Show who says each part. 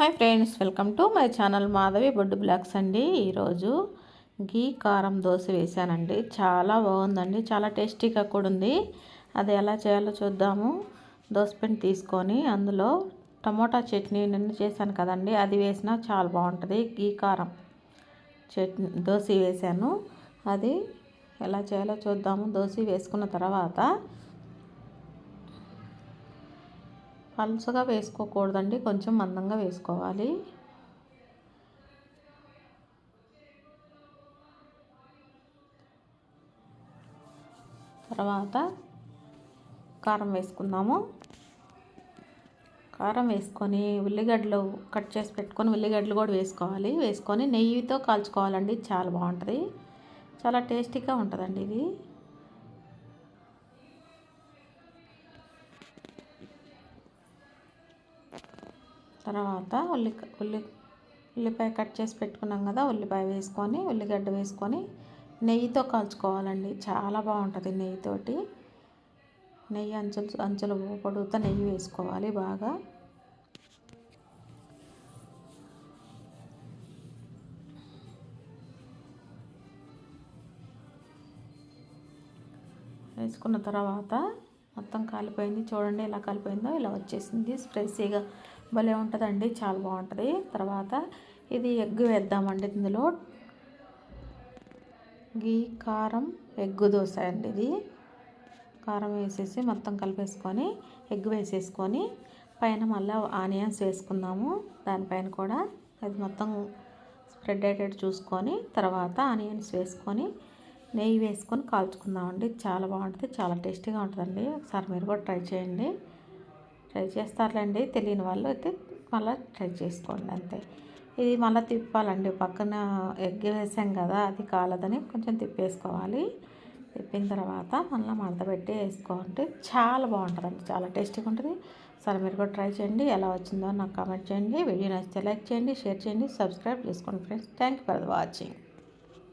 Speaker 1: Hi friends, welcome to my channel Madhavi Boddu blogs అండి. ఈరోజు గీ కారం దోశ వేసానండి. చాలా బాగుందండి, చాలా టేస్టీగా కూడా ఉంది. అది ఎలా చేయాలో చూద్దాము. దోసపిండి తీసుకొని అందులో టమోటా చట్నీ నిన్న చేశాను కదండి, అది వేసినా చాలా బాగుంటుంది. గీ కారం చట్నీ దోశ వేసాను. అది ఎలా చేయాలో చూద్దాము. దోశ వేసుకున్న తర్వాత పలుచగా వేసుకోకూడదండి, కొంచెం మందంగా వేసుకోవాలి. తర్వాత కారం వేసుకుందాము. కారం వేసుకొని ఉల్లిగడ్డలు కట్ చేసి పెట్టుకొని ఉల్లిగడ్డలు కూడా వేసుకోవాలి. వేసుకొని నెయ్యితో కాల్చుకోవాలండి, చాలా బాగుంటుంది, చాలా టేస్టీగా ఉంటుందండి ఇది. తర్వాత ఉల్లిపాయ కట్ చేసి పెట్టుకున్నాం కదా, ఉల్లిపాయ వేసుకొని ఉల్లిగడ్డ వేసుకొని నెయ్యితో కాల్చుకోవాలండి, చాలా బాగుంటుంది. నెయ్యితోటి నెయ్యి అంచులు పొడుగుతా నెయ్యి వేసుకోవాలి. బాగా వేసుకున్న తర్వాత మొత్తం కాలిపోయింది. చూడండి ఎలా కాలిపోయిందో, ఇలా వచ్చేసింది. స్పైసీగా భలే ఉంటుందండి, చాలా బాగుంటుంది. తర్వాత ఇది ఎగ్ వేద్దామండి. ఇందులో గీ కారం ఎగ్ దోశ అండి ఇది. కారం వేసేసి మొత్తం కలిపేసుకొని ఎగ్ వేసేసుకొని పైన మళ్ళీ ఆనియన్స్ వేసుకుందాము. దానిపైన కూడా అది మొత్తం స్ప్రెడ్ అయ్యేటట్టు చూసుకొని తర్వాత ఆనియన్స్ వేసుకొని నెయ్యి వేసుకొని కాల్చుకుందామండి. చాలా బాగుంటుంది, చాలా టేస్టీగా ఉంటుందండి. ఒకసారి మీరు కూడా ట్రై చేయండి. ట్రై చేస్తారులేండి, తెలియని వాళ్ళు అయితే మళ్ళీ ట్రై చేసుకోండి అంతే. ఇది మళ్ళీ తిప్పాలండి, పక్కన ఎగ్ వేసాం కదా, అది కాలదని కొంచెం తిప్పేసుకోవాలి. తిప్పిన తర్వాత మళ్ళీ మడత పెట్టి వేసుకోవాలంటే చాలా బాగుంటుందండి, చాలా టేస్టీగా ఉంటుంది. సరే మీరు కూడా ట్రై చేయండి. ఎలా వచ్చిందో నాకు కామెంట్ చేయండి. వీడియో నచ్చితే లైక్ చేయండి, షేర్ చేయండి, సబ్స్క్రైబ్ చేసుకోండి friends. Thank you for watching.